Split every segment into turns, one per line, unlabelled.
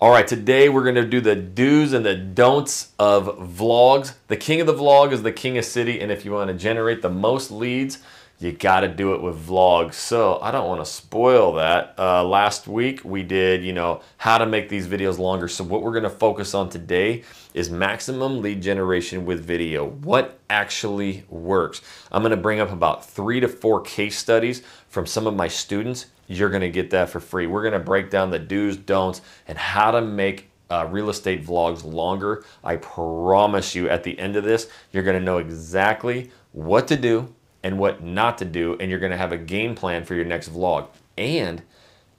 All right, today we're gonna do the do's and the don'ts of vlogs. The king of the vlog is the king of city, and if you wanna generate the most leads, you gotta do it with vlogs. So I don't wanna spoil that. Last week we did, how to make these videos longer. So what we're gonna focus on today is maximum lead generation with video. What actually works? I'm gonna bring up about 3 to 4 case studies from some of my students. You're gonna get that for free. We're gonna break down the do's, don'ts, and how to make real estate vlogs longer. I promise you at the end of this, you're gonna know exactly what to do and what not to do, and you're gonna have a game plan for your next vlog. And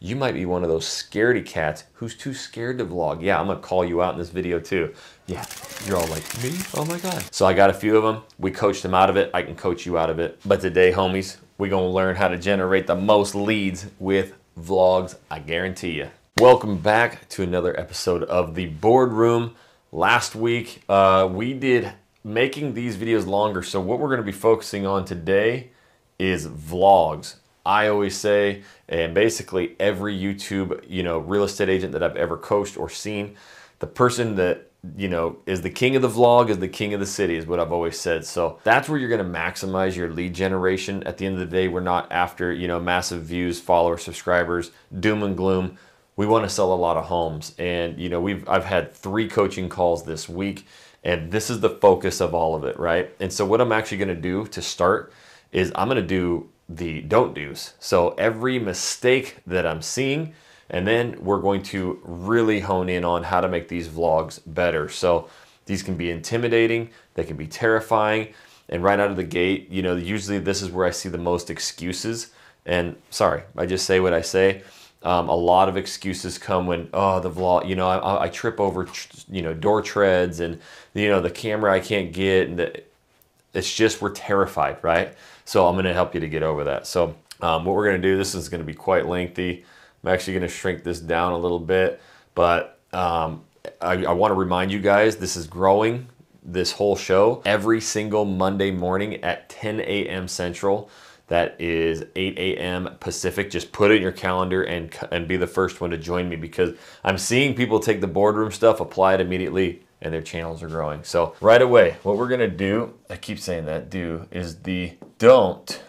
you might be one of those scaredy cats who's too scared to vlog. Yeah, I'm gonna call you out in this video too. Yeah, you're all like, me? Oh my God. So I got a few of them. We coached them out of it. I can coach you out of it. But today, homies, we're gonna learn how to generate the most leads with vlogs, I guarantee you. Welcome back to another episode of The Boardroom. Last week, we did making these videos longer. So what we're gonna be focusing on today is vlogs. I always say, and basically every YouTube, real estate agent that I've ever coached or seen, the person that, is the king of the vlog is the king of the city is what I've always said. So that's where you're going to maximize your lead generation. At the end of the day, we're not after, massive views, followers, subscribers, doom and gloom. We want to sell a lot of homes. And, I've had 3 coaching calls this week, and this is the focus of all of it, right? And so what I'm actually going to do to start is I'm going to do the don't do's. So every mistake that I'm seeing, and then we're going to really hone in on how to make these vlogs better. So these can be intimidating, they can be terrifying, and right out of the gate, usually this is where I see the most excuses. And sorry, I just say what I say. A lot of excuses come when, the vlog, I trip over, door treads, and, the camera I can't get, and it's just we're terrified, right? So I'm going to help you to get over that. So what we're going to do, this is going to be quite lengthy. I'm actually going to shrink this down a little bit, but I want to remind you guys, this is growing, this whole show, every single Monday morning at 10 a.m. Central. That is 8 a.m. Pacific. Just put it in your calendar and be the first one to join me, because I'm seeing people take the boardroom stuff, apply it immediately, and their channels are growing. So right away, what we're gonna do, I keep saying that, do, is the don't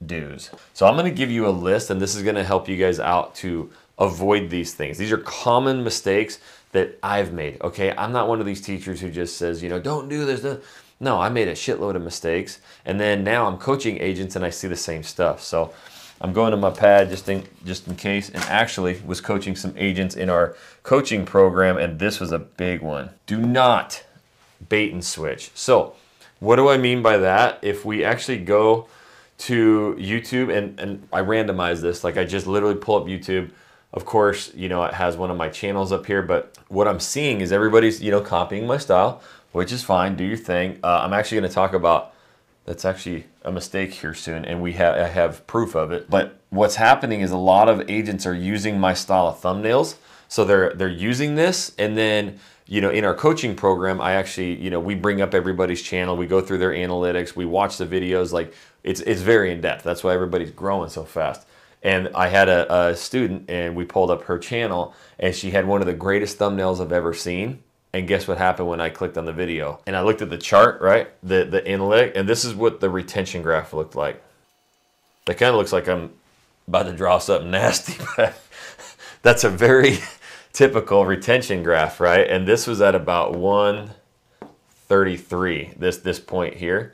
do's. So I'm gonna give you a list, and this is gonna help you guys out to avoid these things. These are common mistakes that I've made, okay? I'm not one of these teachers who just says, don't do this. No, I made a shitload of mistakes, and then now I'm coaching agents and I see the same stuff. So I'm going to my pad just in case, and actually was coaching some agents in our coaching program, and this was a big one. Do not bait and switch. So what do I mean by that? If we actually go to YouTube, and I randomize this, like I just literally pull up YouTube. Of course, it has one of my channels up here, but what I'm seeing is everybody's, copying my style, which is fine, do your thing. I'm actually gonna talk about, that's actually a mistake here soon, and I have proof of it. But what's happening is a lot of agents are using my style of thumbnails. So they're using this, and then, in our coaching program, I actually, we bring up everybody's channel, we go through their analytics, we watch the videos, like it's very in-depth. That's why everybody's growing so fast. And I had a student, and we pulled up her channel, and she had one of the greatest thumbnails I've ever seen. And guess what happened when I clicked on the video? And I looked at the chart, right? The analytic, and this is what the retention graph looked like. That kind of looks like I'm about to draw something nasty, but that's a very typical retention graph, right? And this was at about 133, this point here.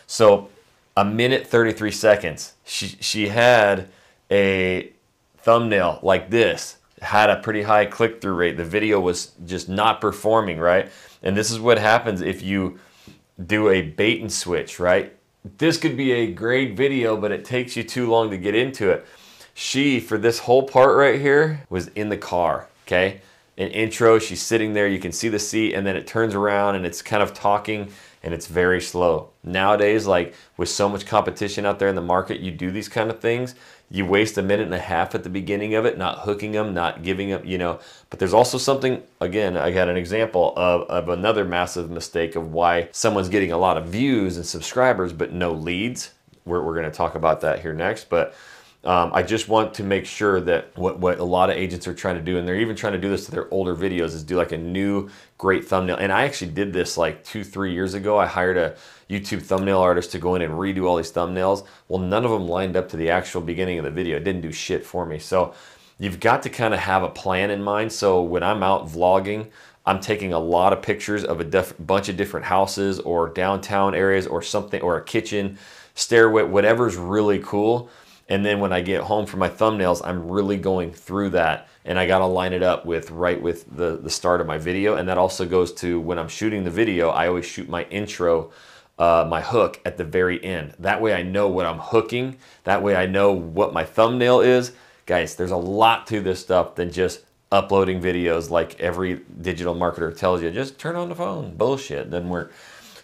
So a minute 33 seconds. She had a thumbnail like this, had a pretty high click-through rate. The video was just not performing, right? And this is what happens if you do a bait and switch, right? This could be a great video, but it takes you too long to get into it. She, for this whole part right here, was in the car, okay? An intro, she's sitting there, you can see the seat, and then it turns around and it's kind of talking, and it's very slow. Nowadays, like with so much competition out there in the market, you do these kind of things, you waste a minute and a half at the beginning of it, not hooking them, not giving them, But there's also something, again, I got an example of another massive mistake of why someone's getting a lot of views and subscribers, but no leads. We're gonna talk about that here next. But I just want to make sure that what a lot of agents are trying to do, and they're even trying to do this to their older videos, is do like a new great thumbnail. And I actually did this like 2-3 years ago. I hired a YouTube thumbnail artist to go in and redo all these thumbnails. Well, none of them lined up to the actual beginning of the video. It didn't do shit for me. So you've got to kind of have a plan in mind. So when I'm out vlogging, I'm taking a lot of pictures of a bunch of different houses or downtown areas or something, or a kitchen, stairway, whatever's really cool. And then when I get home for my thumbnails, I'm really going through that, and I got to line it up with the start of my video. And that also goes to when I'm shooting the video, I always shoot my intro, my hook at the very end. That way I know what I'm hooking. That way I know what my thumbnail is. Guys, there's a lot to this stuff than just uploading videos like every digital marketer tells you. Just turn on the phone. Bullshit. Doesn't work.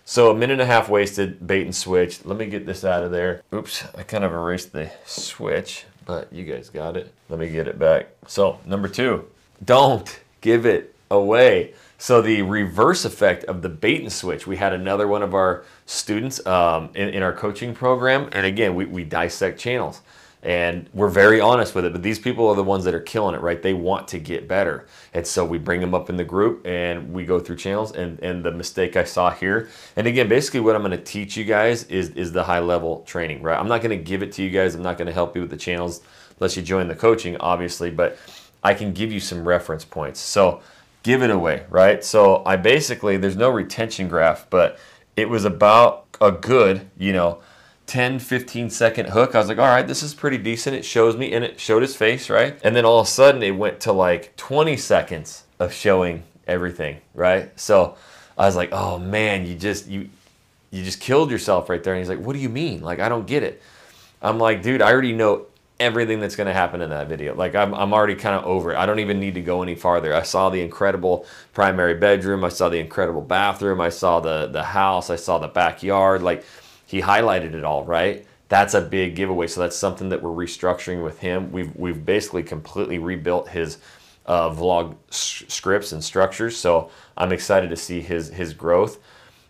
So 1.5 minutes wasted, bait and switch. Let me get this out of there. Oops, I kind of erased the switch, but you guys got it. Let me get it back. So number 2, don't give it away. So the reverse effect of the bait and switch, we had another one of our students in our coaching program. And again, we dissect channels. And we're very honest with it, but these people are the ones that are killing it, right? They want to get better. And so we bring them up in the group and we go through channels, and the mistake I saw here. And again, basically what I'm gonna teach you guys is the high level training, right? I'm not gonna give it to you guys. I'm not gonna help you with the channels unless you join the coaching, obviously, but I can give you some reference points. So give it away, right? So I basically, there's no retention graph, but it was about a good, 10-15 second hook. I was like, all right, this is pretty decent. It shows me, and it showed his face, right? And then all of a sudden it went to like 20 seconds of showing everything, right? So I was like, oh man, you just killed yourself right there. And he's like, what do you mean? Like, I don't get it. I'm like, dude, I already know everything that's going to happen in that video. Like, I'm already kind of over it. I don't even need to go any farther. I saw the incredible primary bedroom. I saw the incredible bathroom. I saw the house. I saw the backyard. Like, he highlighted it all, right? That's a big giveaway. So that's something that we're restructuring with him. We've basically completely rebuilt his vlog scripts and structures. So I'm excited to see his growth.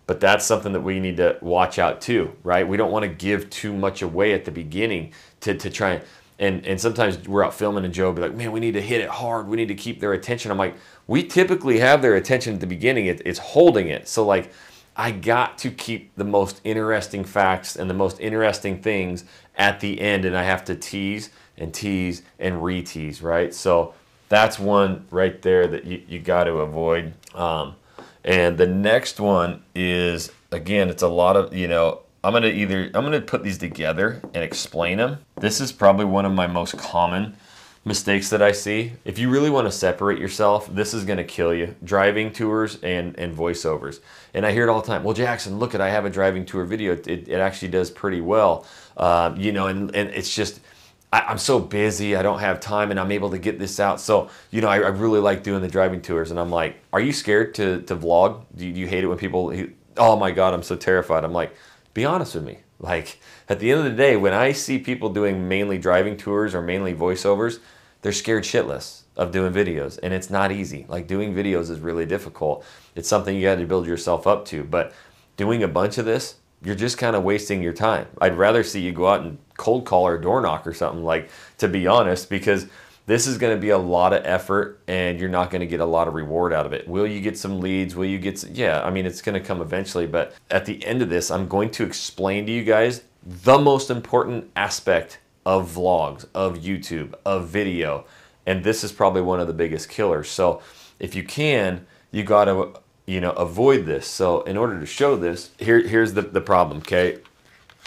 But that's something that we need to watch out too, right? We don't want to give too much away at the beginning to try and sometimes we're out filming and Joe will be like, man, we need to hit it hard. We need to keep their attention. I'm like, we typically have their attention at the beginning. It's holding it. So like, I got to keep the most interesting facts and the most interesting things at the end, and I have to tease and re-tease, right? So that's one right there that you got to avoid. And the next one is, again, it's a lot of, I'm gonna put these together and explain them. This is probably one of my most common mistakes that I see. If you really want to separate yourself, this is going to kill you. Driving tours and voiceovers. And I hear it all the time. Well, Jackson, look, I have a driving tour video. It actually does pretty well. And it's just, I'm so busy. I don't have time, and I'm able to get this out. So, I really like doing the driving tours. And I'm like, are you scared to vlog? Do you hate it when people, oh my God, I'm so terrified. I'm like, be honest with me. Like, at the end of the day, when I see people doing mainly driving tours or mainly voiceovers, they're scared shitless of doing videos, and it's not easy. Like, doing videos is really difficult. It's something you got to build yourself up to, but doing a bunch of this, you're just kind of wasting your time. I'd rather see you go out and cold call or door knock or something, like, to be honest, because this is going to be a lot of effort and you're not going to get a lot of reward out of it. Will you get some leads? Will you get some? Yeah, I mean, it's going to come eventually, but at the end of this, I'm going to explain to you guys the most important aspect of vlogs, of YouTube, of video, and this is probably one of the biggest killers. So if you can, you got to avoid this. So in order to show this, here's the problem, okay?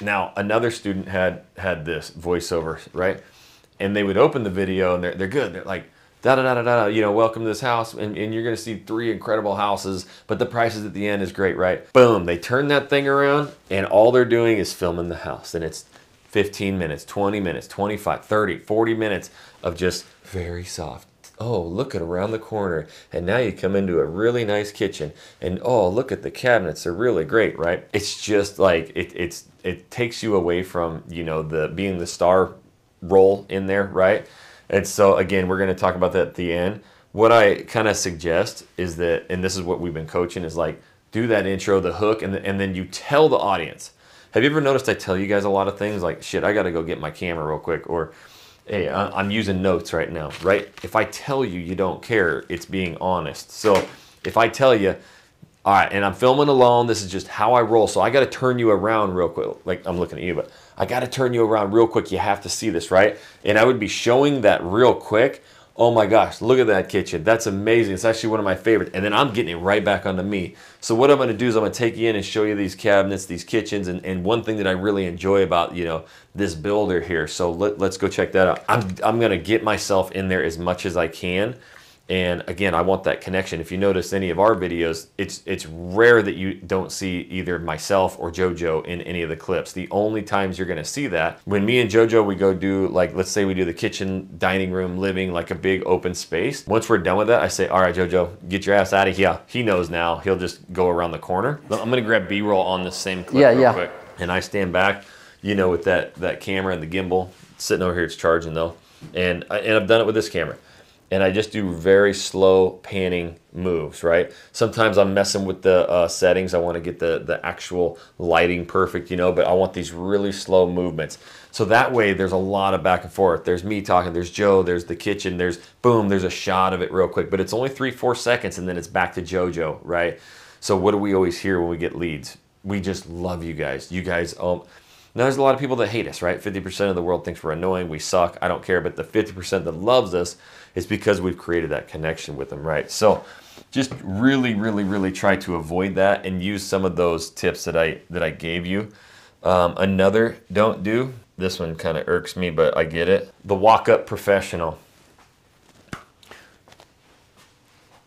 Now, another student had this voiceover, right? And they would open the video and they're good. They're like, da-da-da-da-da, welcome to this house, and you're going to see 3 incredible houses, but the prices at the end is great, right? Boom, they turn that thing around, and all they're doing is filming the house, and it's 15 minutes, 20 minutes, 25, 30, 40 minutes of just very soft. Oh, look at around the corner, and now you come into a really nice kitchen, and oh, look at the cabinets, they're really great, right? It's just like, it takes you away from, the being the star role in there, right? And so again, we're going to talk about that at the end. What I kind of suggest is that, and this is what we've been coaching, is like, do that intro, the hook, and then you tell the audience, Have you ever noticed I tell you guys a lot of things like, shit, I gotta go get my camera real quick, or hey, I'm using notes right now, right? If I tell you you don't care, it's being honest. So if I tell you, all right, and I'm filming alone, this is just how I roll, so I gotta turn you around real quick. Like, I'm looking at you, but I gotta turn you around real quick. You have to see this, right? And I would be showing that real quick. Oh my gosh, look at that kitchen. That's amazing. It's actually one of my favorites. And then I'm getting it right back onto me. So what I'm gonna do is I'm gonna take you in and show you these cabinets, these kitchens, and one thing that I really enjoy about, you know, this builder here. So let's go check that out. I'm gonna get myself in there as much as I can. And again, I want that connection. If you notice any of our videos, it's rare that you don't see either myself or JoJo in any of the clips. The only times you're gonna see that, when me and JoJo, we go do, like, let's say we do the kitchen, dining room, living, like a big open space. Once we're done with that, I say, all right, JoJo, get your ass out of here. He knows now, he'll just go around the corner. I'm gonna grab B-roll on this same clip real quick. And I stand back, you know, with that camera and the gimbal. Sitting over here, it's charging though. And I've done it with this camera. And I just do very slow panning moves, right? Sometimes I'm messing with the settings. I want to get the actual lighting perfect, you know, but I want these really slow movements. So that way there's a lot of back and forth. There's me talking, there's Joe, there's the kitchen, there's boom, there's a shot of it real quick, but it's only 3-4 seconds and then it's back to JoJo, right? So what do we always hear when we get leads? We just love you guys. You guys, now there's a lot of people that hate us, right? 50% of the world thinks we're annoying, we suck, I don't care, but the 50% that loves us is because we've created that connection with them, right? So just really, really, really try to avoid that and use some of those tips that I gave you. Another don't do, this one kind of irks me, but I get it. The walk-up professional.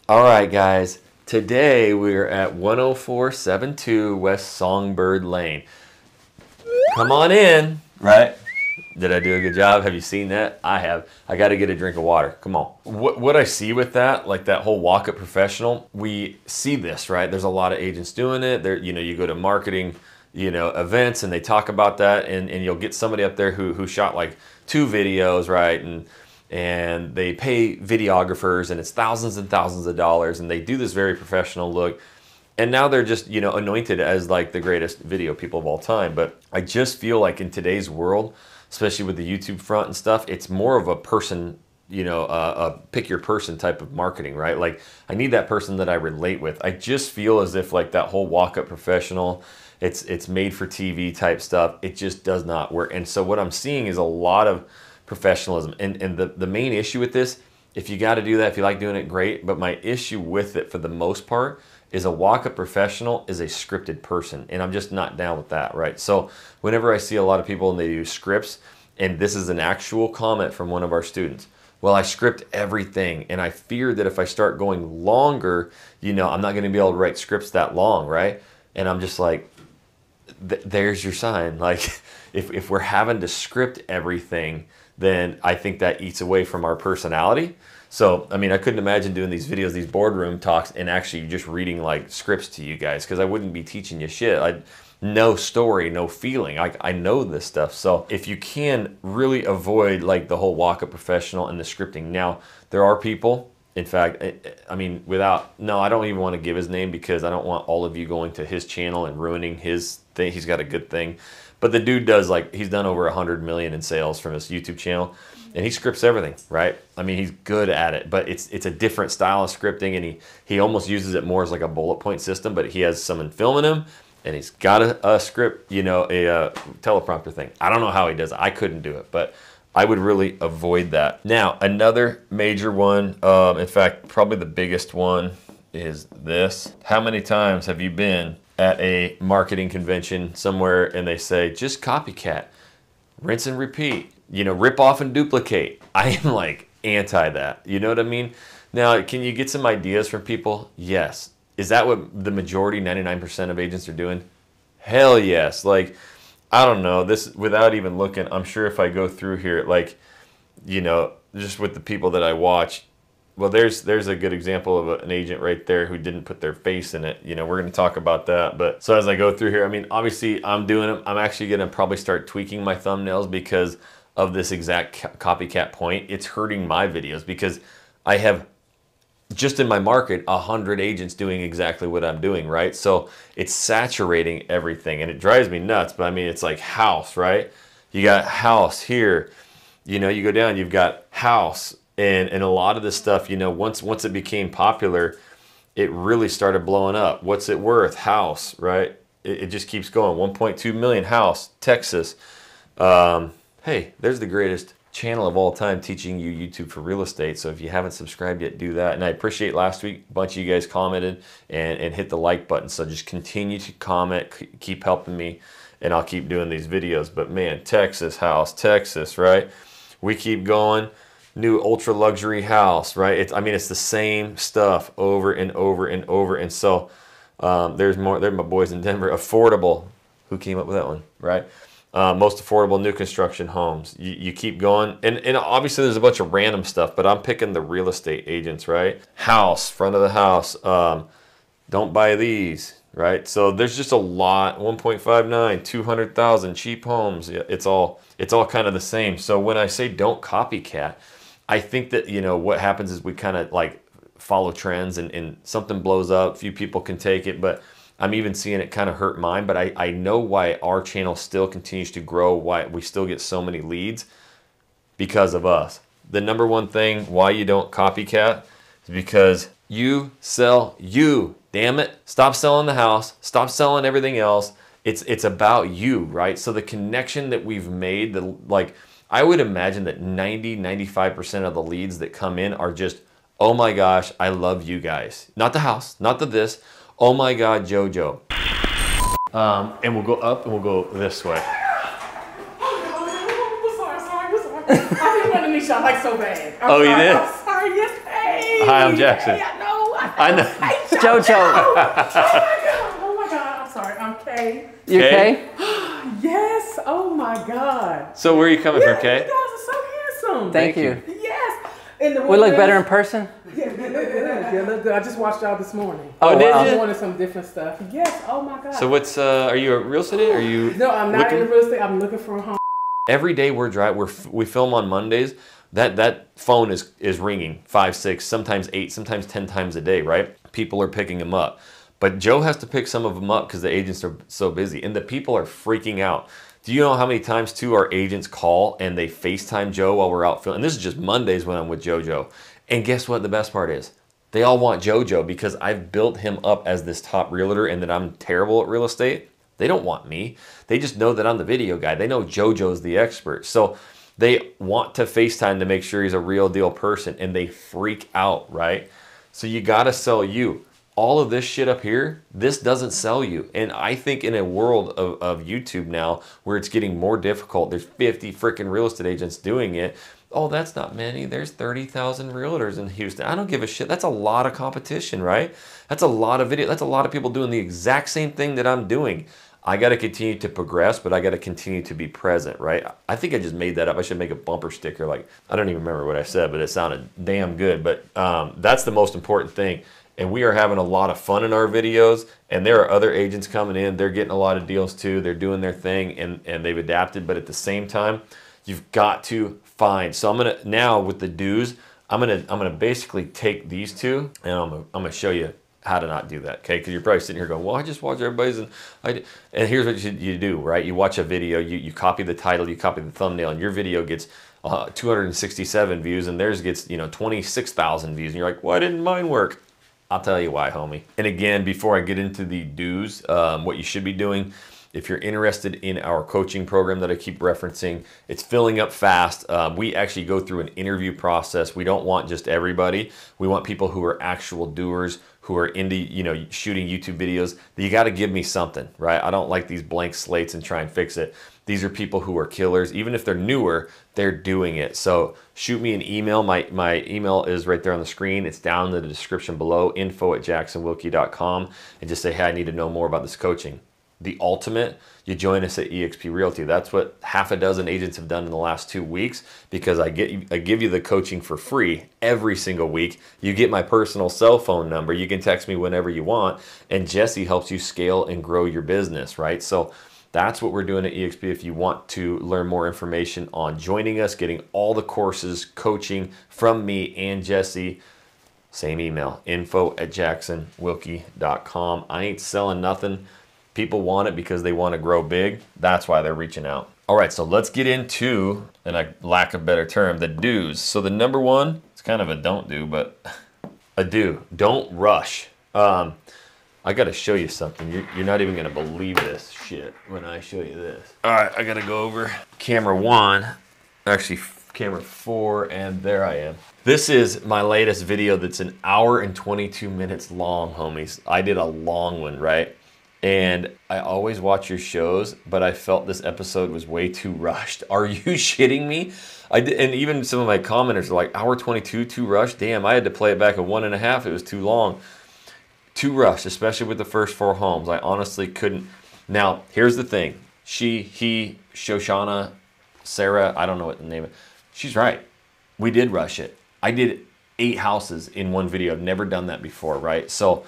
All right, guys, today we're at 10472 West Songbird Lane. Come on in, right? Did I do a good job? Have you seen that? I have. I got to get a drink of water. Come on. What I see with that, like that whole walk-up professional, we see this, right? There's a lot of agents doing it. There, you know, you go to marketing, you know, events and they talk about that, and you'll get somebody up there who shot like 2 videos, right? And they pay videographers and it's thousands and thousands of dollars and they do this very professional look. And now they're just, you know, anointed as like the greatest video people of all time. But I just feel like in today's world, especially with the YouTube front and stuff, it's more of a person, you know, a pick your person type of marketing, right? Like I need that person that I relate with. I just feel as if like that whole walk-up professional, it's made for TV type stuff. It just does not work. And so what I'm seeing is a lot of professionalism. And the main issue with this, if you got to do that, if you like doing it, great. But my issue with it for the most part is a walk-up professional is a scripted person, and I'm just not down with that, right? So whenever I see a lot of people and they do scripts, and this is an actual comment from one of our students, well, I script everything, and I fear that if I start going longer, you know, I'm not gonna be able to write scripts that long, right? And I'm just like, there's your sign. Like, if we're having to script everything, then I think that eats away from our personality. So, I mean, I couldn't imagine doing these videos, these boardroom talks, and actually just reading like scripts to you guys, because I wouldn't be teaching you shit. No story, no feeling. I know this stuff. So if you can really avoid like the whole walk-up professional and the scripting. Now, there are people, in fact, I mean, I don't even want to give his name because I don't want all of you going to his channel and ruining his thing. He's got a good thing. But the dude does, like, he's done over 100 million in sales from his YouTube channel. And he scripts everything, right? I mean, he's good at it, but it's a different style of scripting, and he almost uses it more as like a bullet point system, but he has someone filming him, and he's got a script, you know, a teleprompter thing. I don't know how he does it. I couldn't do it, but I would really avoid that. Now, another major one, in fact, probably the biggest one is this. How many times have you been at a marketing convention somewhere and they say, just copycat, rinse and repeat? You know, rip off and duplicate. I am like anti that. You know what I mean? Now, can you get some ideas from people? Yes. Is that what the majority, 99% of agents are doing? Hell yes. Like, I don't know. This, without even looking, I'm sure if I go through here, like, you know, just with the people that I watch, well, there's a good example of an agent right there who didn't put their face in it. You know, we're going to talk about that. But so as I go through here, I mean, obviously I'm doing them. I'm actually going to probably start tweaking my thumbnails because of this exact copycat point. It's hurting my videos because I have just in my market, 100 agents doing exactly what I'm doing, right? So it's saturating everything, and it drives me nuts. But I mean, it's like house, right? You got house here, you know, you go down, you've got house, and a lot of this stuff, you know, once it became popular, it really started blowing up. What's it worth? House, right? It just keeps going. 1.2 million house, Texas. Hey, there's the greatest channel of all time teaching you YouTube for real estate. So if you haven't subscribed yet, do that. And I appreciate last week, a bunch of you guys commented and hit the like button. So just continue to comment, keep helping me, and I'll keep doing these videos. But man, Texas house, Texas, right? We keep going. New ultra luxury house, right? I mean, it's the same stuff over and over and over. And so there's more. They're my boys in Denver. Affordable. Who came up with that one, right? Most affordable new construction homes. You keep going, and obviously there's a bunch of random stuff, but I'm picking the real estate agents, right? House, front of the house. Don't buy these, right? So there's just a lot. 1.59, 200,000 cheap homes. It's all kind of the same. So when I say don't copycat, I think that, you know, what happens is we kind of like follow trends, and something blows up. Few people can take it, but I'm even seeing it kind of hurt mine. But I know why our channel still continues to grow, why we still get so many leads, because of us. The number one thing why you don't copycat is because you sell you. Damn it. Stop selling the house. Stop selling everything else. It's about you, right? So the connection that we've made, I would imagine that 95% of the leads that come in are just, oh my gosh, I love you guys. Not the house, not the this. Oh my God, JoJo. And we'll go up and we'll go this way.
Sorry. I didn't want to meet y'all like so bad.
Oh, you did?
I'm sorry, yes, hey.
Hi, I'm Jackson.
Hey,
I know.
Hey,
JoJo.
Oh my God, I'm sorry, I'm Kay.
You okay?
Yes, oh my God.
So where are you coming from, Kay?
You guys are so handsome.
Thank you.
Yes. And the
We look better in person?
Yeah, you look good. You look good. I just watched y'all this morning.
Oh, did
wow.
you?
I wanted some different stuff. Yes, oh my God.
So what's, are you a real estate? Are you
No, I'm not in real estate. I'm looking for a home.
Every day we're driving, we film on Mondays. That phone is ringing 5, 6, sometimes 8, sometimes 10 times a day, right? People are picking them up. But Joe has to pick some of them up because the agents are so busy, and the people are freaking out. Do you know how many times too our agents call and they FaceTime Joe while we're out filming? And this is just Mondays when I'm with JoJo. And guess what the best part is? They all want JoJo because I've built him up as this top realtor and that I'm terrible at real estate. They don't want me. They just know that I'm the video guy. They know JoJo's the expert. So they want to FaceTime to make sure he's a real deal person, and they freak out, right? So you gotta sell you. All of this shit up here, this doesn't sell you. And I think in a world of YouTube now where it's getting more difficult, there's 50 freaking real estate agents doing it. Oh, that's not many. There's 30,000 realtors in Houston. I don't give a shit. That's a lot of competition, right? That's a lot of video. That's a lot of people doing the exact same thing that I'm doing. I got to continue to progress, but I got to continue to be present, right? I think I just made that up. I should make a bumper sticker. Like, I don't even remember what I said, but it sounded damn good. But that's the most important thing. And we are having a lot of fun in our videos, and there are other agents coming in. They're getting a lot of deals too. They're doing their thing, and they've adapted. But at the same time, you've got to find. So I'm gonna now with the do's, I'm gonna basically take these two, and I'm gonna show you how to not do that, okay? Because you're probably sitting here going, well, I just watch everybody's, and here's what you do, right? You watch a video, you copy the title, you copy the thumbnail, and your video gets 267 views, and theirs gets 26,000 views, and you're like, why didn't mine work? I'll tell you why, homie. And again, before I get into the do's, what you should be doing, if you're interested in our coaching program that I keep referencing, it's filling up fast. We actually go through an interview process. We don't want just everybody. We want people who are actual doers, who are into shooting YouTube videos. You got to give me something, right? I don't like these blank slates and try and fix it. These are people who are killers. Even if they're newer, they're doing it. So shoot me an email. My email is right there on the screen. It's down in the description below, info@jacksonwilkie.com, and just say, hey, I need to know more about this coaching. The ultimate, you join us at eXp Realty. That's what half a dozen agents have done in the last 2 weeks, because I give you the coaching for free every single week. You get my personal cell phone number. You can text me whenever you want, and Jesse helps you scale and grow your business, right? So that's what we're doing at eXp. If you want to learn more information on joining us, getting all the courses, coaching from me and Jesse, Same email, info@jacksonwilkie.com. I ain't selling nothing. People want it because they want to grow big. That's why they're reaching out. All right, so let's get into, and I lack a better term, the do's. So the number one, it's kind of a don't do, but a do. Don't rush. I got to show you something. You're not even going to believe this shit when I show you this. All right, I got to go over camera 1, actually camera 4, and there I am. This is my latest video that's an hour and 22 minutes long, homies. I did a long one, right? And I always watch your shows, but I felt this episode was way too rushed. Are you shitting me? I did, and even some of my commenters are like, hour 22, too rushed? Damn, I had to play it back at 1.5. It was too long. Too rushed, especially with the first 4 homes. I honestly couldn't. Now, here's the thing. She, he, Shoshana, Sarah, I don't know what the name is. She's right. We did rush it. I did 8 houses in one video. I've never done that before, right? So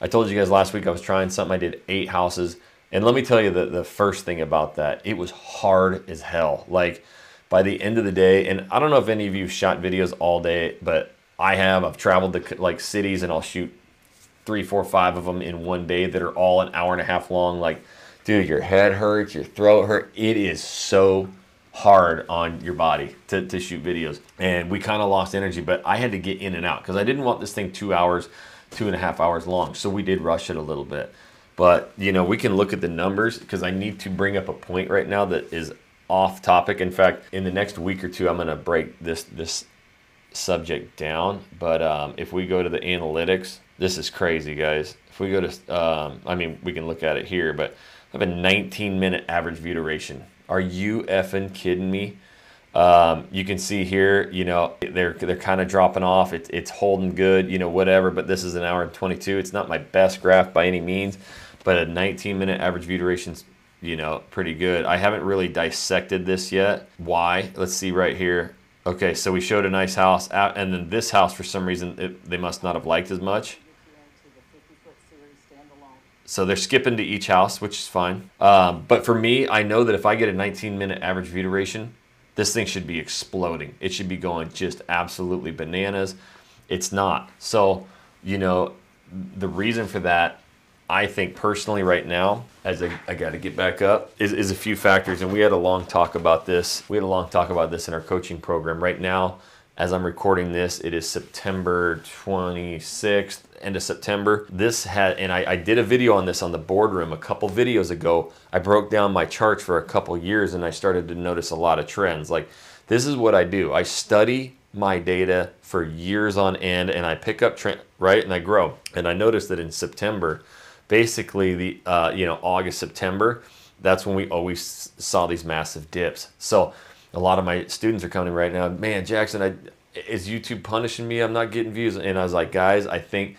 I told you guys last week I was trying something. I did 8 houses. And let me tell you the first thing about that. It was hard as hell. Like, by the end of the day, and I don't know if any of you shot videos all day, but I have. I've traveled to like cities and I'll shoot 3, 4, 5 of them in one day that are all an hour and a half long. Like, dude, your head hurts, your throat hurts. It is so hard on your body to shoot videos. And we kind of lost energy, but I had to get in and out because I didn't want this thing 2 hours, 2.5 hours long. So we did rush it a little bit. But, you know, we can look at the numbers because I need to bring up a point right now that is off topic. In fact, in the next week or two, I'm going to break this subject down. But if we go to the analytics, this is crazy, guys. If we go to, I mean, we can look at it here, but I have a 19-minute average view duration. Are you effing kidding me? You can see here, you know, they're kind of dropping off. It's holding good, you know, whatever, but this is an hour and 22. It's not my best graph by any means, but a 19-minute average view duration's, you know, pretty good. I haven't really dissected this yet. Why? Let's see right here. Okay, so we showed a nice house, and then this house, for some reason, they must not have liked as much. So they're skipping to each house, which is fine. But for me, I know that if I get a 19-minute average view duration, this thing should be exploding. It should be going just absolutely bananas. It's not. So, you know, the reason for that, I think personally right now, as I got to get back up, is a few factors. And we had a long talk about this. We had a long talk about this in our coaching program. Right now, as I'm recording this, it is September 26th, end of September. And I did a video on this on the boardroom a couple videos ago. I broke down my charts for a couple years and I started to notice a lot of trends. Like, this is what I do. I study my data for years on end and I pick up trend, right? And I grow. And I noticed that in September, basically the, you know, August, September, that's when we always saw these massive dips. So a lot of my students are coming right now, man, Jackson, is YouTube punishing me? I'm not getting views. And I was like, guys, I think,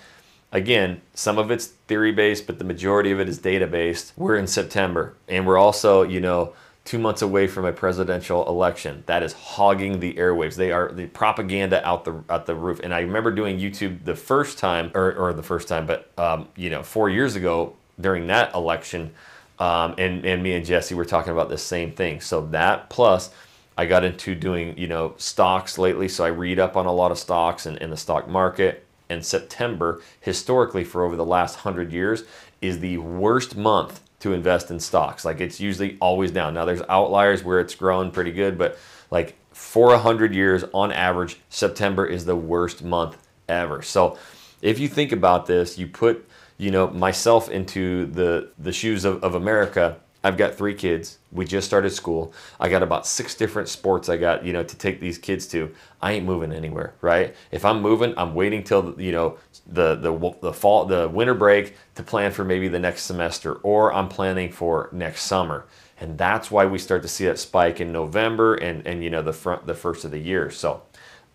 again, some of it's theory-based, but the majority of it is data-based. We're in September, and we're also, you know, 2 months away from a presidential election. That is hogging the airwaves. They are the propaganda out the roof. And I remember doing YouTube the first time, or the first time, but, you know, 4 years ago during that election, and me and Jesse were talking about the same thing. So that plus I got into doing, you know, stocks lately. So I read up on a lot of stocks and in the stock market. And September, historically for over the last 100 years, is the worst month to invest in stocks. Like, it's usually always down. Now there's outliers where it's growing pretty good, but like for 100 years on average, September is the worst month ever. So if you think about this, you put, you know, myself into the shoes of America. I've got 3 kids. We just started school. I got about 6 different sports I got, you know, to take these kids to. I ain't moving anywhere, right? If I'm moving, I'm waiting till, you know, the winter break to plan for maybe the next semester, or I'm planning for next summer. And that's why we start to see that spike in November and you know, the first of the year. So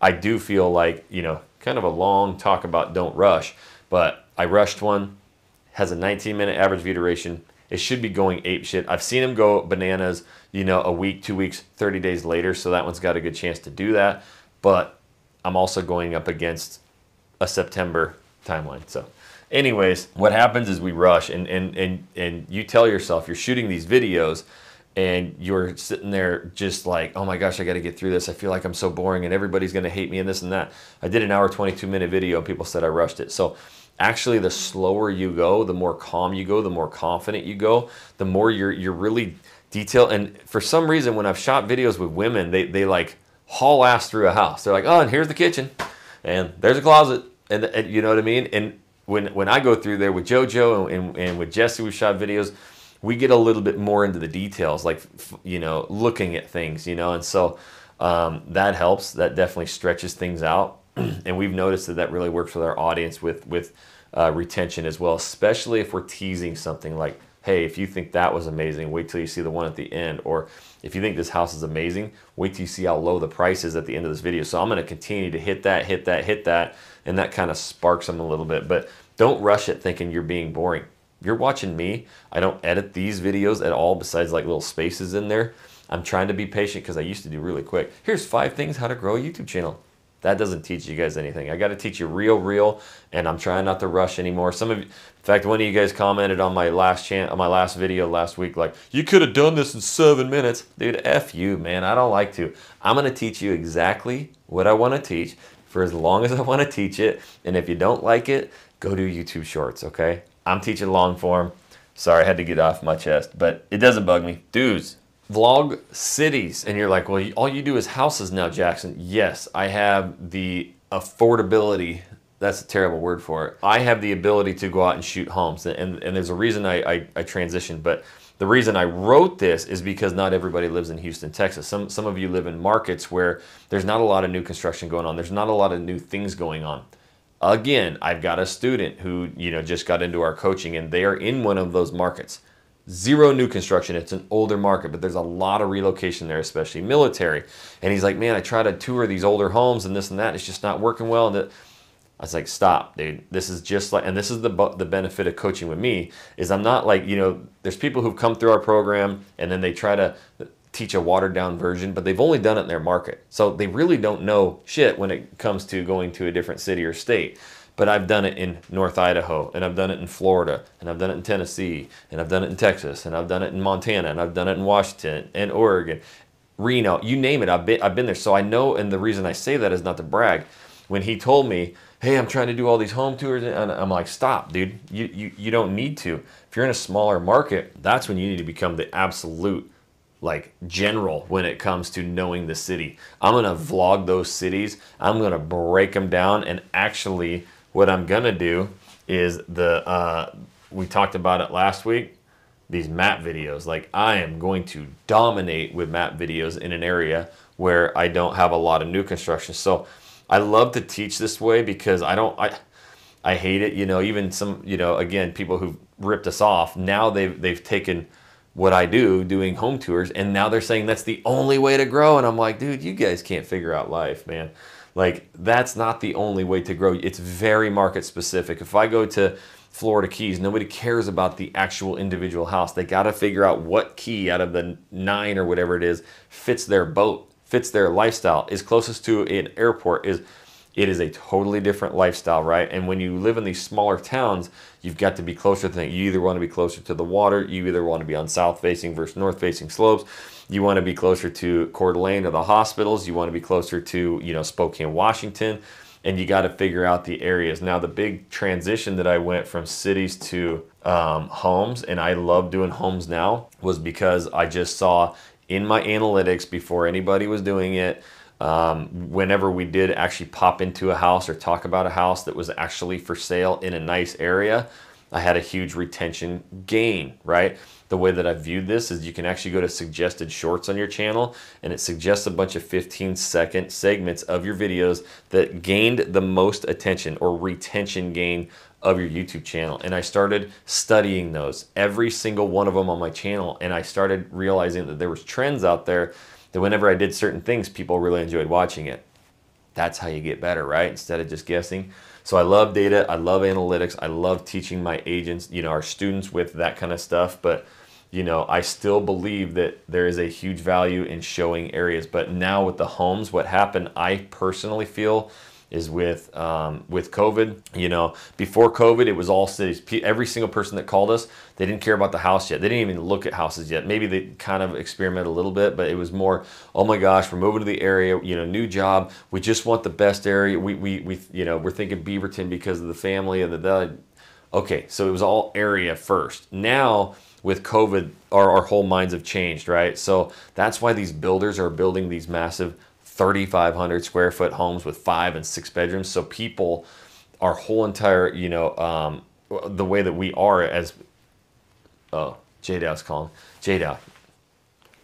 I do feel like, you know, kind of a long talk about don't rush, but I rushed one, has a 19-minute average view duration. It should be going ape shit. I've seen them go bananas, you know, a week, 2 weeks, 30 days later. So that one's got a good chance to do that. But I'm also going up against a September timeline. So anyways, what happens is we rush and you tell yourself you're shooting these videos and you're sitting there just like, oh my gosh, I got to get through this. I feel like I'm so boring and everybody's going to hate me and this and that. I did an hour, 22-minute video. People said I rushed it. So actually, the slower you go, the more calm you go, the more confident you go, the more you're really detailed. And for some reason, when I've shot videos with women, they like haul ass through a house. They're like, oh, and here's the kitchen, and there's a closet, and you know what I mean? And when I go through there with JoJo and with Jesse, we shot videos, we get a little bit more into the details, like, you know, looking at things, you know, and so that helps. That definitely stretches things out. And we've noticed that really works with our audience with retention as well, especially if we're teasing something like, hey, if you think that was amazing, wait till you see the one at the end. Or if you think this house is amazing, wait till you see how low the price is at the end of this video. So I'm going to continue to hit that, and that kind of sparks them a little bit. But don't rush it thinking you're being boring. You're watching me. I don't edit these videos at all besides like little spaces in there. I'm trying to be patient because I used to do really quick. Here's 5 things how to grow a YouTube channel. That doesn't teach you guys anything. I got to teach you real, and I'm trying not to rush anymore. Some of you, in fact, one of you guys commented on my last video last week, like, you could have done this in 7 minutes. Dude, F you, man. I don't like to. I'm going to teach you exactly what I want to teach for as long as I want to teach it. And if you don't like it, go do YouTube Shorts, okay? I'm teaching long form. Sorry, I had to get off my chest, but it doesn't bug me. Dudes, vlog cities. And you're like, well, all you do is houses now, Jackson. Yes, I have the affordability. That's a terrible word for it. I have the ability to go out and shoot homes. And there's a reason I transitioned. But the reason I wrote this is because not everybody lives in Houston, Texas. Some of you live in markets where there's not a lot of new construction going on. There's not a lot of new things going on. Again, I've got a student who, you know, just got into our coaching, and they are in one of those markets. Zero new construction. It's an older market, but there's a lot of relocation there, especially military. And he's like, man, I try to tour these older homes and this and that. And it's just not working well. And I was like, stop, dude. This is just like, and this is the benefit of coaching with me, is I'm not like, you know, there's people who've come through our program and then they try to teach a watered down version, but they've only done it in their market. So they really don't know shit when it comes to going to a different city or state. But I've done it in North Idaho, and I've done it in Florida, and I've done it in Tennessee, and I've done it in Texas, and I've done it in Montana, and I've done it in Washington and Oregon, Reno, you name it. I've been there. So I know, and the reason I say that is not to brag. When he told me, hey, I'm trying to do all these home tours, and I'm like, stop, dude. You don't need to. If you're in a smaller market, that's when you need to become the absolute like general when it comes to knowing the city. I'm gonna vlog those cities. I'm gonna break them down, and actually what I'm gonna do is we talked about it last week, these map videos. Like, I am going to dominate with map videos in an area where I don't have a lot of new construction. So I love to teach this way because I hate it, you know. Even some, you know, again, people who ripped us off, now they've taken what I do doing home tours, and now they're saying that's the only way to grow. And I'm like, dude, you guys can't figure out life, man. Like, that's not the only way to grow. It's very market specific. If I go to Florida Keys, nobody cares about the actual individual house. They got to figure out what key out of the 9 or whatever it is fits their boat, fits their lifestyle, is closest to an airport. It is a totally different lifestyle, right? And when you live in these smaller towns, you've got to be closer to things. You either want to be closer to the water, you either want to be on south-facing versus north-facing slopes, you want to be closer to Coeur d'Alene or the hospitals, you want to be closer to, you know, Spokane, Washington, and you got to figure out the areas. Now, the big transition that I went from cities to homes, and I love doing homes now, was because I just saw in my analytics before anybody was doing it, whenever we did actually pop into a house or talk about a house that was actually for sale in a nice area, I had a huge retention gain, right? The way that I viewed this is you can actually go to suggested shorts on your channel, and it suggests a bunch of 15-second segments of your videos that gained the most attention or retention gain of your YouTube channel. And I started studying those, every single one of them on my channel, and I started realizing that there was trends out there that whenever I did certain things, people really enjoyed watching it. That's how you get better, right? Instead of just guessing. So I love data, I love analytics, I love teaching my agents, you know, our students with that kind of stuff. But, you know, I still believe that there is a huge value in showing areas. But now with the homes, what happened, I personally feel, is with COVID. You know, before COVID, it was all cities. Every single person that called us, they didn't care about the house yet. They didn't even look at houses yet. Maybe they kind of experiment a little bit, but it was more, oh my gosh, we're moving to the area, you know, new job. We just want the best area. We you know, we're thinking Beaverton because of the family and the okay, so it was all area first. Now with COVID, our whole minds have changed, right? So that's why these builders are building these massive 3,500 square foot homes with 5 and 6 bedrooms. So people, our whole entire, you know, the way that we are as, oh, J-Dow's calling. J-Dow,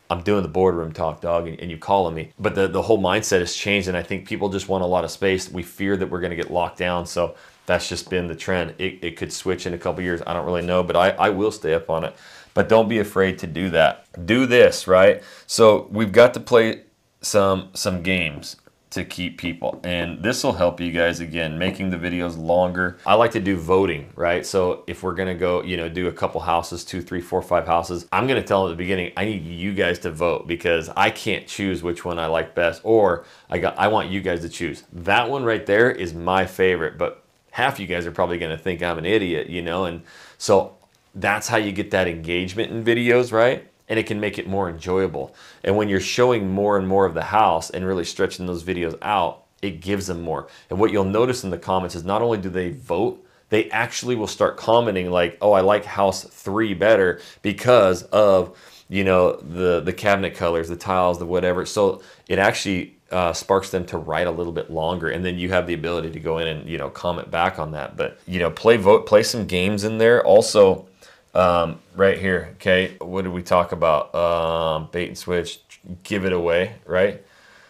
I'm doing the boardroom talk, dog, and you calling me. But the whole mindset has changed, and I think people just want a lot of space. We fear that we're gonna get locked down, so that's just been the trend. It could switch in a couple years, I don't really know, but I will stay up on it. But don't be afraid to do that. Do this, right? So we've got to play some games to keep people, and this will help you guys, again, making the videos longer. I like to do voting, right? So if we're gonna go, you know, do a couple houses, 2, 3, 4, 5 houses, I'm gonna tell them at the beginning, I need you guys to vote because I can't choose which one I like best, or I want you guys to choose. That one right there is my favorite, but half you guys are probably gonna think I'm an idiot, you know, and so that's how you get that engagement in videos, right? And it can make it more enjoyable. And when you're showing more and more of the house and really stretching those videos out, it gives them more. And what you'll notice in the comments is not only do they vote, they actually will start commenting like, oh, I like house 3 better because of, you know, the cabinet colors, the tiles, the whatever. So it actually sparks them to write a little bit longer, and then you have the ability to go in and, you know, comment back on that. But, you know, play some games in there. Also, right here, okay, what did we talk about? Bait and switch, give it away, right?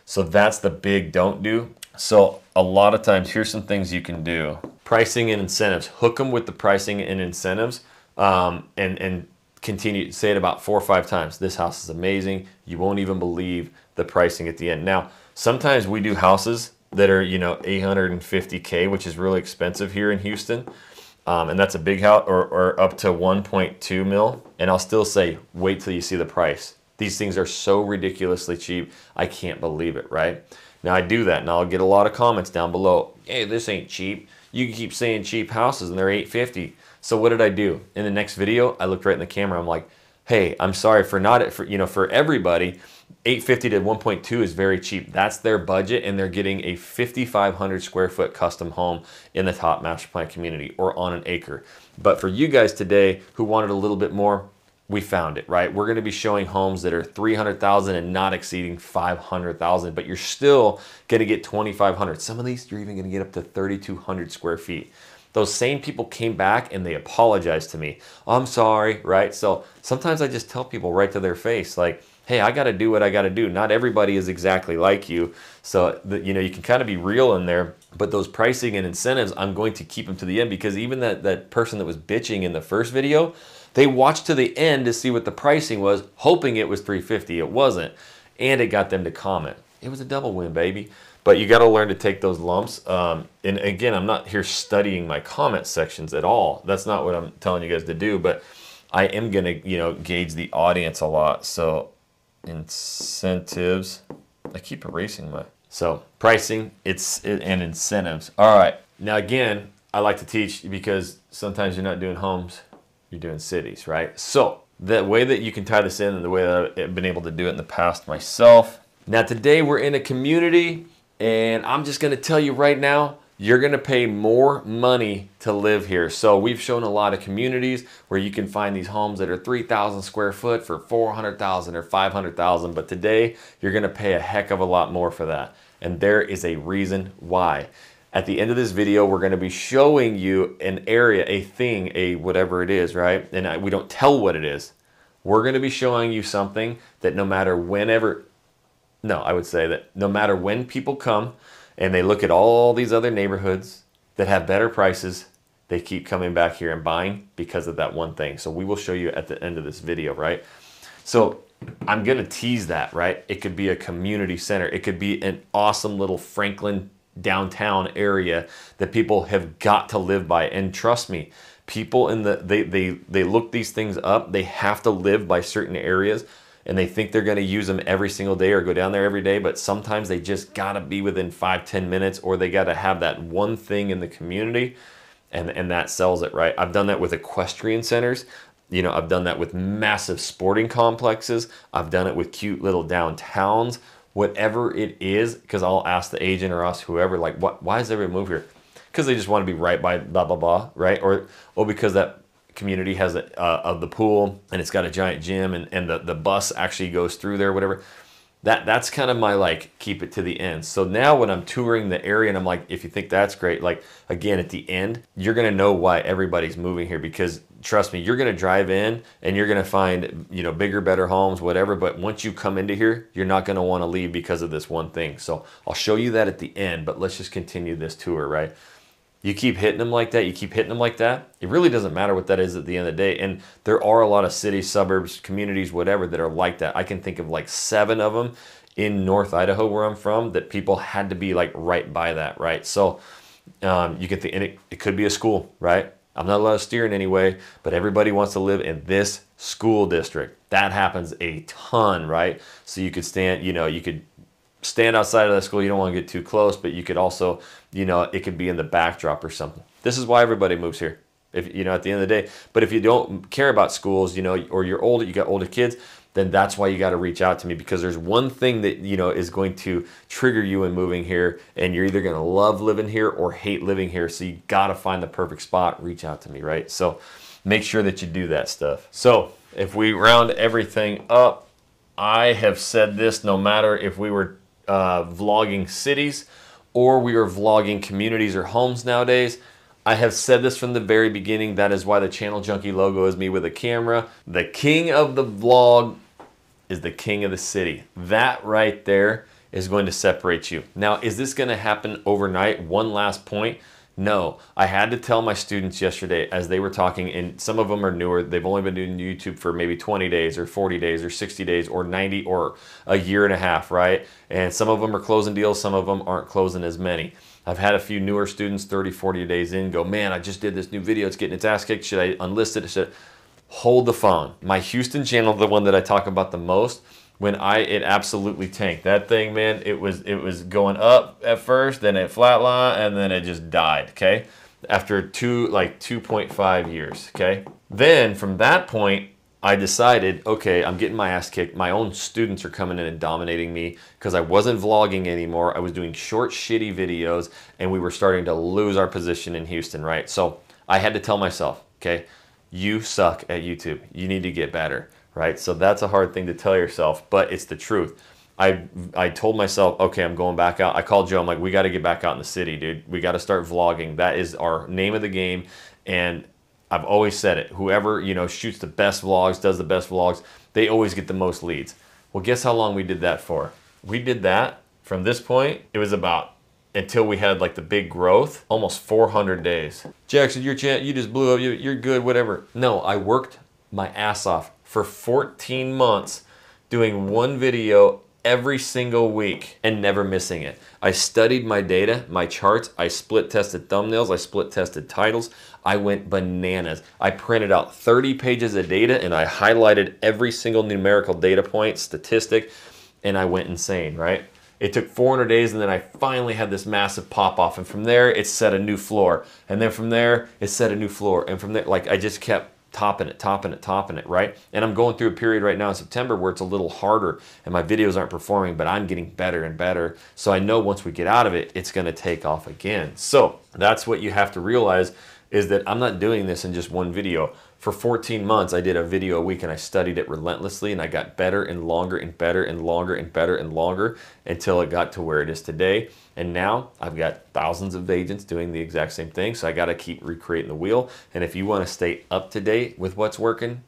So that's the big don't do. So a lot of times, here's some things you can do. Pricing and incentives. Hook them with the pricing and incentives, and continue, say it about 4 or 5 times. This house is amazing. You won't even believe the pricing at the end. Now, sometimes we do houses that are, you know, $850K, which is really expensive here in Houston. And that's a big house, or up to 1.2 mil. And I'll still say, wait till you see the price. These things are so ridiculously cheap. I can't believe it, right? Now I do that, and I'll get a lot of comments down below. Hey, this ain't cheap. You keep saying cheap houses, and they're $850. So what did I do? In the next video, I looked right in the camera. I'm like, hey, I'm sorry for for everybody. 850 to 1.2 is very cheap. That's their budget, and they're getting a 5,500 square foot custom home in the top master plan community or on an acre. But for you guys today who wanted a little bit more, we found it, right? We're going to be showing homes that are 300,000 and not exceeding 500,000, but you're still going to get 2,500. Some of these you're even going to get up to 3,200 square feet. Those same people came back and they apologized to me. I'm sorry, right? So sometimes I just tell people right to their face, like, hey, I got to do what I got to do. Not everybody is exactly like you. So, you know, you can kind of be real in there, but those pricing and incentives, I'm going to keep them to the end, because even that person that was bitching in the first video, they watched to the end to see what the pricing was, hoping it was $350. It wasn't. And it got them to comment. It was a double win, baby. But you got to learn to take those lumps. And again, I'm not here studying my comment sections at all. That's not what I'm telling you guys to do, but I am going to, you know, gauge the audience a lot. So incentives, I keep erasing my, so pricing, and incentives. All right. Now again, I like to teach because sometimes you're not doing homes, you're doing cities, right? So the way that you can tie this in, and the way that I've been able to do it in the past myself. Now today we're in a community, and I'm just gonna tell you right now, you're gonna pay more money to live here. So we've shown a lot of communities where you can find these homes that are 3,000 square foot for 400,000 or 500,000, but today you're gonna pay a heck of a lot more for that. And there is a reason why. At the end of this video, we're gonna be showing you an area, a thing, a whatever it is, right? And we don't tell what it is. We're gonna be showing you something that no matter I would say that no matter when people come and they look at all these other neighborhoods that have better prices, they keep coming back here and buying because of that one thing. So we will show you at the end of this video, right? So I'm gonna tease that, right? It could be a community center. It could be an awesome little Franklin downtown area that people have got to live by. And trust me, people they look these things up. They have to live by certain areas. and they think they're going to use them every single day or go down there every day, but sometimes they just got to be within 5-10 minutes, or they got to have that one thing in the community, and that sells it, right? I've done that with equestrian centers. You know, I've done that with massive sporting complexes. I've done it with cute little downtowns, whatever it is, because I'll ask the agent or ask whoever, like, why does everyone move here? Because they just want to be right by blah, blah, blah, right? Or because that community has of the pool and it's got a giant gym, and the bus actually goes through there, whatever. That's kind of my, like, keep it to the end. So now when I'm touring the area and I'm like, if you think that's great, like, again, at the end, you're going to know why everybody's moving here, because trust me, you're going to drive in and you're going to find, you know, bigger, better homes, whatever. But once you come into here, you're not going to want to leave because of this one thing. So I'll show you that at the end, but let's just continue this tour, right? You keep hitting them like that, you keep hitting them like that. It really doesn't matter what that is at the end of the day. And there are a lot of cities, suburbs, communities, whatever, that are like that. I can think of like 7 of them in North Idaho, where I'm from, that people had to be like right by that, right? So you can think, and it could be a school, right? I'm not allowed to steer in any way, but everybody wants to live in this school district. That happens a ton, right? So you could stand, you know, you could stand outside of the school. You don't want to get too close, but you could also, you know, it could be in the backdrop or something. This is why everybody moves here, if you know, at the end of the day. But if you don't care about schools, you know, or you're older, you got older kids, then that's why you got to reach out to me, because there's one thing that, you know, is going to trigger you in moving here, and you're either going to love living here or hate living here. So you got to find the perfect spot. Reach out to me, right? So make sure that you do that stuff. So if we round everything up, I have said this, no matter if we were vlogging cities or we are vlogging communities or homes nowadays, I have said this from the very beginning. That is why the Channel Junkie logo is me with a camera. The king of the vlog is the king of the city. That right there is going to separate you. Now, is this going to happen overnight? One last point. No, I had to tell my students yesterday as they were talking, and some of them are newer. They've only been doing YouTube for maybe 20 days or 40 days or 60 days or 90 or a year and a half, right? And some of them are closing deals. Some of them aren't closing as many. I've had a few newer students 30, 40 days in go, man, I just did this new video. It's getting its ass kicked. Should I unlist it? Should I? Hold the phone. My Houston channel, the one that I talk about the most, when it absolutely tanked. That thing, man, it was going up at first, then it flatlined, and then it just died, okay? After 2.5 years, okay? Then from that point, I decided, okay, I'm getting my ass kicked. My own students are coming in and dominating me because I wasn't vlogging anymore. I was doing short, shitty videos, and we were starting to lose our position in Houston, right? So I had to tell myself, okay, you suck at YouTube. You need to get better. Right? So that's a hard thing to tell yourself, but it's the truth. I told myself, okay, I'm going back out. I called Joe. I'm like, we got to get back out in the city, dude. We got to start vlogging. That is our name of the game. And I've always said it. Whoever, you know, shoots the best vlogs, does the best vlogs, they always get the most leads. Well, guess how long we did that for? We did that from this point. It was about, until we had like the big growth, almost 400 days. Jackson, you just blew up. You're good, whatever. No, I worked my ass off for 14 months doing one video every single week and never missing it. I studied my data, my charts. I split tested thumbnails. I split tested titles. I went bananas. I printed out 30 pages of data and I highlighted every single numerical data point, statistic, and I went insane, right? It took 400 days, and then I finally had this massive pop off, and from there it set a new floor, and then from there it set a new floor, and from there, like, I just kept topping it, right? And I'm going through a period right now in September where it's a little harder and my videos aren't performing, but I'm getting better and better. So I know once we get out of it, it's gonna take off again. So that's what you have to realize, is that I'm not doing this in just one video. For 14 months, I did a video a week and I studied it relentlessly, and I got better and longer and better and longer and better and longer until it got to where it is today. And now I've got thousands of agents doing the exact same thing. So I got to keep recreating the wheel. And if you want to stay up to date with what's working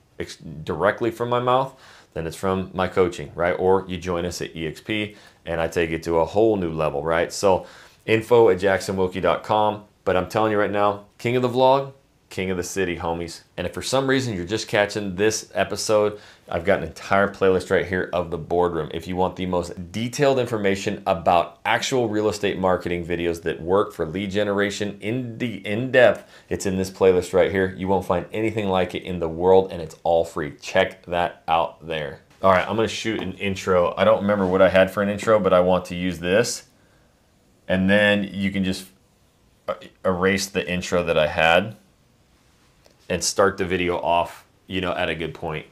directly from my mouth, then it's from my coaching, right? Or you join us at EXP and I take it to a whole new level, right? So info@jacksonwilkie.com. But I'm telling you right now, king of the vlog, king of the city, homies. And if for some reason you're just catching this episode, I've got an entire playlist right here of the boardroom. If you want the most detailed information about actual real estate marketing videos that work for lead generation in depth, it's in this playlist right here. You won't find anything like it in the world, and it's all free. Check that out there. All right, I'm gonna shoot an intro. I don't remember what I had for an intro, but I want to use this. And then you can just erase the intro that I had and start the video off, at a good point.